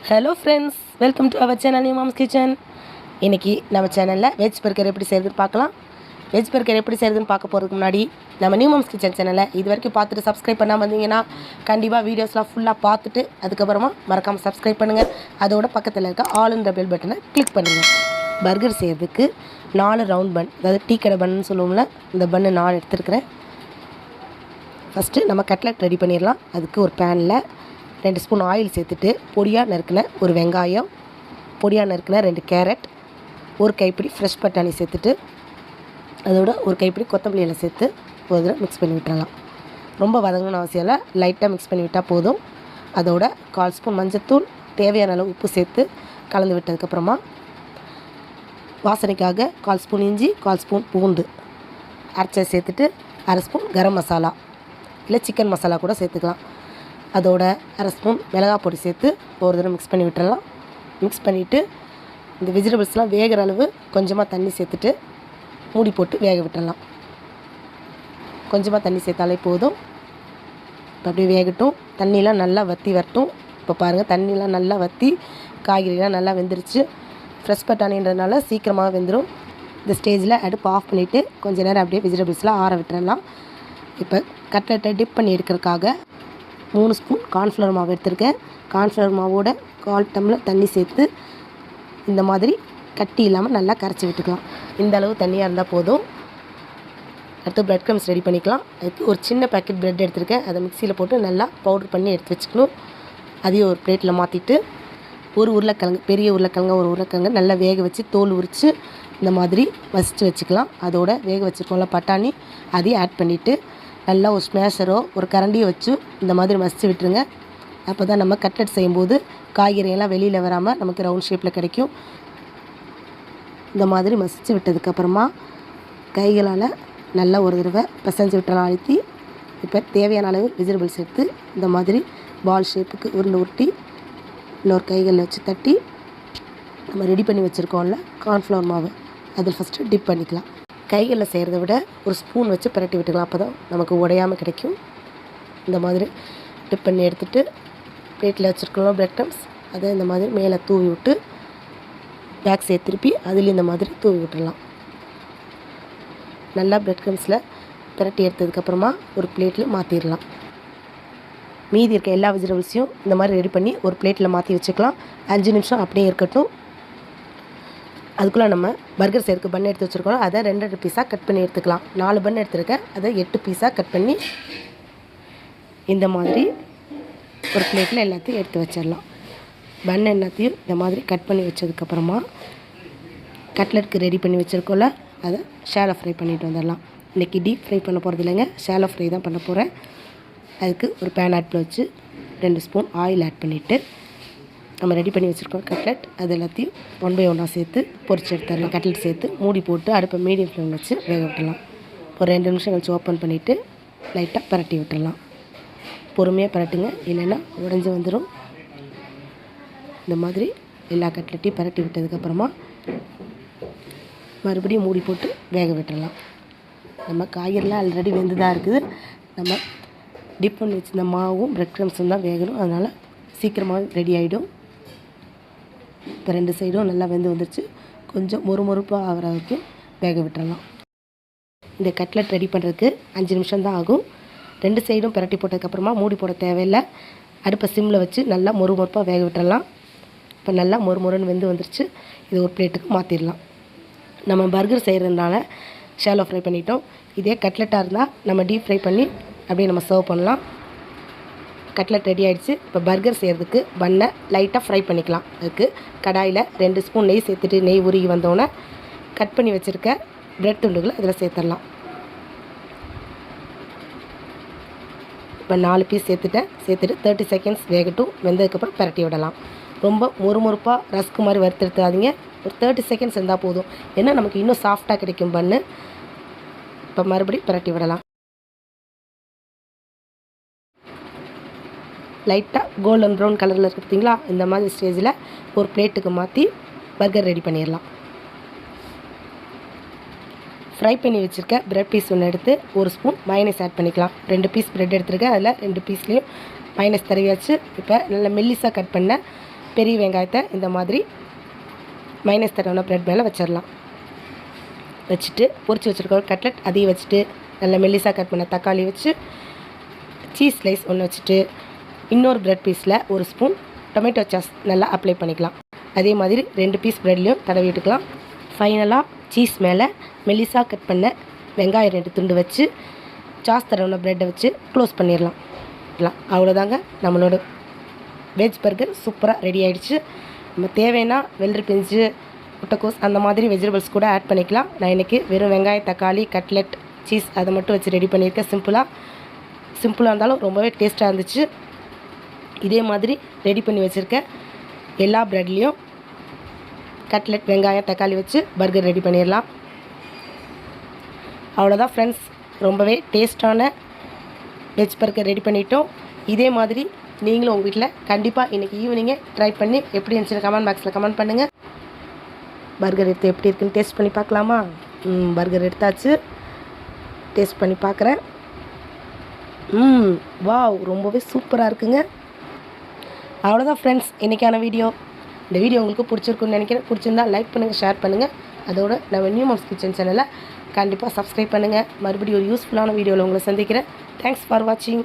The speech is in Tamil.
Hello friends, welcome to our channel new moms kitchen. இன்றைக்கி நம்ம சேனலில் வெஜ் பர்கர் எப்படி செய்கிறதுன்னு பார்க்கலாம். வெஜ் பர்கர் எப்படி செய்கிறதுன்னு பார்க்க போகிறதுக்கு முன்னாடி நம்ம நியூ மாம்ஸ் கிச்சன் சேனலை இது வரைக்கும் பார்த்துட்டு சப்ஸ்கிரைப் பண்ணாமல் வந்தீங்கன்னா கண்டிப்பாக வீடியோஸ்லாம் ஃபுல்லாக பார்த்துட்டு அதுக்கப்புறமா மறக்காமல் சப்ஸ்கிரைப் பண்ணுங்கள். அதோட பக்கத்தில் இருக்க ஆளுன்ற பெல் பட்டனை கிளிக் பண்ணுங்கள். பர்கர் செய்கிறதுக்கு 4 ரவுண்ட் பன், அதாவது டீ கடை பன்னு சொல்லுவோம்ல, இந்த பன்னு 4 எடுத்துருக்கிறேன். ஃபஸ்ட்டு நம்ம கட்லெட் ரெடி பண்ணிடலாம். அதுக்கு ஒரு பேனில் 2 ஸ்பூன் ஆயில் சேர்த்துட்டு பொடியாக நறுக்கின ஒரு வெங்காயம், பொடியாக நறுக்கின 2 கேரட், ஒரு கைப்பிடி ஃப்ரெஷ் பட்டாணி சேர்த்துட்டு அதோட ஒரு கைப்பிடி கொத்தமல்லி இலை சேர்த்து ஒரு தடவை மிக்ஸ் பண்ணி விட்டுறலாம். ரொம்ப வதங்கணும்னு அவசியம் இல்லை, லைட்டாக மிக்ஸ் பண்ணி விட்டால் போதும். அதோட 1/4 ஸ்பூன் மஞ்சத்தூள், தேவையான அளவு உப்பு சேர்த்து கலந்து விட்டதுக்கப்புறமா வாசனைக்காக 1/4 ஸ்பூன் இஞ்சி, 1/4 ஸ்பூன் பூண்டு அரைச்சை சேர்த்துட்டு 1/2 ஸ்பூன் கரம் மசாலா இல்லை சிக்கன் மசாலா கூட சேர்த்துக்கலாம். அதோட 1/2 ஸ்பூன் மிளகாய் பொடி சேர்த்து ஒரு தடவை மிக்ஸ் பண்ணி விட்டுறலாம். மிக்ஸ் பண்ணிவிட்டு இந்த வெஜிடபிள்ஸ்லாம் வேகிற அளவு கொஞ்சமாக தண்ணி சேர்த்துட்டு மூடி போட்டு வேக விட்டுறலாம். கொஞ்சமாக தண்ணி சேர்த்தாலே போதும். இப்போ அப்படியே வேகட்டும். தண்ணியெலாம் நல்லா வற்றி வரட்டும். இப்போ பாருங்கள், தண்ணியெலாம் நல்லா வற்றி காய்கறிலாம் நல்லா வெந்துருச்சு. ஃப்ரெஷ் பட்டாணின்றதுனால சீக்கிரமாக வெந்துடும். இந்த ஸ்டேஜில் அடுப்பு ஆஃப் பண்ணிவிட்டு கொஞ்சம் நேரம் அப்படியே வெஜிடபிள்ஸ்லாம் ஆற விட்டுறலாம். இப்போ கட்லெட்டை டிப் பண்ணி எடுக்கிறதுக்காக 3 ஸ்பூன் கார்ன்ஃப்ளவர் மாவு எடுத்திருக்கேன். கார்ன்ஃப்ளவர் மாவோட 1/4 டம்ளர் தண்ணி சேர்த்து இந்த மாதிரி கட்டி இல்லாமல் நல்லா கரைச்சி விட்டுக்கலாம். இந்த அளவு தண்ணியாக இருந்தால் போதும். அடுத்து ப்ரெட் க்ரம்ஸ் ரெடி பண்ணிக்கலாம். அதுக்கு ஒரு சின்ன பேக்கெட் ப்ரெட் எடுத்திருக்கேன். அதை மிக்சியில் போட்டு நல்லா பவுட்ரு பண்ணி எடுத்து வச்சுக்கணும். அதையும் ஒரு பிளேட்டில் மாற்றிட்டு ஒரு உருளைக்கிழங்கு, பெரிய உருளைக்கிழங்கு ஒரு உருளைக்கிழங்கு நல்லா வேக வச்சு தோல் உரித்து இந்த மாதிரி மசித்து வச்சுக்கலாம். அதோட வேக வச்சுருக்கோம்ல பட்டாணி, அதையும் ஆட் பண்ணிவிட்டு நல்லா ஒரு ஸ்மேஷரோ ஒரு கரண்டியை வச்சு இந்த மாதிரி மசித்து விட்டுருங்க. அப்போ தான் நம்ம கட்லெட் செய்யும்போது காய்கறியெல்லாம் வெளியில் வராமல் நமக்கு ரவுண்ட் ஷேப்பில் கிடைக்கும். இந்த மாதிரி மசித்து விட்டதுக்கப்புறமா கைகளால் நல்லா ஒரு தடவை பிசைஞ்சு விட்டலாம் அழுத்தி. இப்போ தேவையான அளவு வெஜிடபிள்ஸ் எடுத்து இந்த மாதிரி பால் ஷேப்புக்கு உருட்டி இன்னொரு கைகளில் வச்சு தட்டி நம்ம ரெடி பண்ணி வச்சுருக்கோம்ல கார்ன்ஃப்ளவர் மாவு, அதில் ஃபஸ்ட்டு டிப் பண்ணிக்கலாம். கைகளில் செய்கிறத விட ஒரு ஸ்பூன் வச்சு பிரட்டி விட்டுக்கலாம். அப்போ தான் நமக்கு உடையாமல் கிடைக்கும். இந்த மாதிரி டிப் பண்ணி எடுத்துகிட்டு பிளேட்டில் வச்சுருக்கலாம் ப்ரெட் க்ரம்ஸ், அதை இந்த மாதிரி மேலே தூவி விட்டு பேக் சைடு திருப்பி அதில் இந்த மாதிரி தூவி விட்டுடலாம். நல்லா ப்ரெட் க்ரம்ஸில் பிரட்டி எடுத்ததுக்கப்புறமா ஒரு பிளேட்டில் மாற்றிடலாம். மீதி இருக்க எல்லா வெஜிடபிள்ஸையும் இந்த மாதிரி ரெடி பண்ணி ஒரு பிளேட்டில் மாற்றி வச்சுக்கலாம். 5 நிமிஷம் அப்படியே இருக்கட்டும். அதுக்குள்ளே நம்ம பர்கர் செய்கிறதுக்கு பன் எடுத்து வச்சுருக்கோம். அதை 2 பீஸாக கட் பண்ணி எடுத்துக்கலாம். 4 பன் எடுத்துருக்கேன். அதை 8 பீஸாக கட் பண்ணி இந்த மாதிரி ஒரு பிளேட்டில் எல்லாத்தையும் எடுத்து வச்சிடலாம். பன் எல்லாத்தையும் இந்த மாதிரி கட் பண்ணி வச்சதுக்கப்புறமா கட்லெட்டுக்கு ரெடி பண்ணி வச்சுருக்கோம்ல, அதை ஷாலோ ஃப்ரை பண்ணிட்டு வந்துடலாம். இன்றைக்கி டீப் ஃப்ரை பண்ண போகிறது இல்லைங்க, ஷாலோ ஃப்ரை தான் பண்ண போகிறேன். அதுக்கு ஒரு பேன் ஆட்டில் வச்சு 2 ஸ்பூன் ஆயில் ஆட் பண்ணிவிட்டு நம்ம ரெடி பண்ணி வச்சுருக்கோம் கட்லெட், அது எல்லாத்தையும் 1 by 1 சேர்த்து பொரிச்சு எடுத்துடலாம். கட்லெட் சேர்த்து மூடி போட்டு அடுப்பை மீடியம் ஃப்ளேம் வச்சு வேக விட்டுடலாம். ஒரு 2 நிமிஷம் கழிச்சு ஓப்பன் பண்ணிவிட்டு லைட்டாக பரட்டி விட்டுடலாம். பொறுமையாக பரட்டுங்க, இல்லைன்னா உடஞ்சி வந்துடும். இந்த மாதிரி எல்லா கட்லெட்டையும் பரட்டி விட்டதுக்கப்புறமா மறுபடியும் மூடி போட்டு வேக விட்டுடலாம். நம்ம காய்கறிலாம் ஆல்ரெடி வெந்து தான் இருக்குது. நம்ம டிப் பண்ணி வச்சுருந்த மாவும் ப்ரெட் க்ரம்ஸும் தான் வேகணும். அதனால் சீக்கிரமாக ரெடி ஆகிடும். இப்போ 2 சைடும் நல்லா வெந்து வந்துருச்சு. கொஞ்சம் மொறுமொறுப்பாக ஆகிற வரைக்கும் வேக விட்டுறலாம். இந்த கட்லெட் ரெடி பண்ணுறதுக்கு 5 நிமிஷம் தான் ஆகும். 2 சைடும் பிரட்டி போட்டதுக்கப்புறமா மூடி போட தேவையில்லை. அடுப்பை சிம்மில் வச்சு நல்லா மொறுமொறுப்பாக வேக விட்டுறலாம். இப்போ நல்லா மொறுமொறுன்னு வெந்து வந்துருச்சு. இது ஒரு பிளேட்டுக்கு மாற்றிடலாம். நம்ம பர்கர் செய்கிறதுனால ஷாலோ ஃப்ரை பண்ணிட்டோம். இதே கட்லெட்டாக இருந்தால் நம்ம டீப் ஃப்ரை பண்ணி அப்படியே நம்ம சர்வ் பண்ணலாம். கட்லெட் ரெடி ஆகிடுச்சு. இப்போ பர்கர் செய்கிறதுக்கு பன்னை லைட்டாக ஃப்ரை பண்ணிக்கலாம். அதுக்கு கடாயில் 2 ஸ்பூன் நெய் சேர்த்துட்டு நெய் உருகி வந்தோடனே கட் பண்ணி வச்சுருக்க ப்ரெட் துண்டுகளை அதில் சேர்த்துடலாம். இப்போ 4 பீஸ் சேர்த்துட்டு 30 செகண்ட்ஸ் வேகட்டும். வெந்ததுக்கப்புறம் பரட்டி விடலாம். ரொம்ப மொறுமொறுப்பாக ரஸ்க்கு மாதிரி வறுத்தெடுத்தாதீங்க. ஒரு 30 செகண்ட்ஸ் இருந்தால் போதும். ஏன்னா நமக்கு இன்னும் சாஃப்டாக கிடைக்கும் பன்னு. இப்போ மறுபடியும் பரட்டி விடலாம். லைட்டாக கோல்டன் ப்ரௌன் கலரில் இருக்குது பார்த்தீங்களா? இந்த மாதிரி ஸ்டேஜில் ஒரு பிளேட்டுக்கு மாற்றி பர்கர் ரெடி பண்ணிடலாம். ஃப்ரை பண்ணி வச்சுருக்க ப்ரெட் பீஸ் ஒன்று எடுத்து ஒரு ஸ்பூன் மயனஸ் ஆட் பண்ணிக்கலாம். 2 பீஸ் ப்ரெட் எடுத்துருக்கேன். அதில் 2 பீஸ்லேயும் மைனஸ் தடவியாச்சு. இப்போ நல்லா மெல்லிஸாக கட் பண்ண பெரிய வெங்காயத்தை இந்த மாதிரி மைனஸ் தடவின ப்ரெட் மேலே வச்சிடலாம். வச்சுட்டு பொரிச்சு வச்சுருக்க கட்லெட் அதையும் வச்சுட்டு நல்லா மெல்லிசாக கட் பண்ண தக்காளி வச்சு சீஸ் ஸ்லைஸ் ஒன்று வச்சுட்டு இன்னொரு ப்ரெட் பீஸில் ஒரு ஸ்பூன் டொமேட்டோ சாஸ் நல்லா அப்ளை பண்ணிக்கலாம். அதே மாதிரி 2 பீஸ் ப்ரெட்லேயும் தடவி விட்டுக்கலாம். ஃபைனலாக சீஸ் மேலே மெல்லிசாக கட் பண்ண வெங்காயம் 2 துண்டு வச்சு சாஸ் தடவின ப்ரெட்டை வச்சு க்ளோஸ் பண்ணிடலாம். அவ்வளோதாங்க, நம்மளோட வெஜ் பர்கர் சூப்பராக ரெடி ஆகிடுச்சு. நம்ம தேவைன்னா வெள்ளரி பிஞ்சு, முட்டைக்கோஸ் அந்த மாதிரி வெஜிடபிள்ஸ் கூட ஆட் பண்ணிக்கலாம். நான் இன்றைக்கி வெறும் வெங்காயம், தக்காளி, கட்லெட், சீஸ் அதை மட்டும் வச்சு ரெடி பண்ணியிருக்கேன். சிம்பிளாக இருந்தாலும் ரொம்பவே டேஸ்ட்டாக இருந்துச்சு. இதே மாதிரி ரெடி பண்ணி வச்சுருக்கேன் எல்லா ப்ரெட்லேயும் கட்லெட், வெங்காயம், தக்காளி வச்சு பர்கர் ரெடி பண்ணிடலாம். அவ்வளோதான் ஃப்ரெண்ட்ஸ், ரொம்பவே டேஸ்ட்டான வெஜ் பர்கர் ரெடி பண்ணிட்டோம். இதே மாதிரி நீங்களும் உங்கள் வீட்டில் கண்டிப்பாக இன்றைக்கி ஈவினிங்கே ட்ரை பண்ணி எப்படி இருந்துச்சுன்னு கமெண்ட் பாக்ஸில் கமெண்ட் பண்ணுங்கள். பர்கர் எடுத்து எப்படி இருக்குன்னு டேஸ்ட் பண்ணி பார்க்கலாமா? பர்கர் எடுத்தாச்சு, டேஸ்ட் பண்ணி பார்க்குறேன். வாவ், ரொம்பவே சூப்பராக இருக்குங்க. அவ்வளோதான் ஃப்ரெண்ட்ஸ், இன்றைக்கான வீடியோ. இந்த வீடியோ உங்களுக்கு பிடிச்சிருக்குன்னு நினைக்கிறேன். பிடிச்சிருந்தா லைக் பண்ணுங்கள், ஷேர் பண்ணுங்கள். அதோட நம்ம நியூ மாம்ஸ் கிச்சன் சேனலை கண்டிப்பாக சப்ஸ்கிரைப் பண்ணுங்கள். மறுபடியும் ஒரு யூஸ்ஃபுல்லான வீடியோவில் உங்களை சந்திக்கிறேன். தேங்க்ஸ் ஃபார் வாட்சிங்.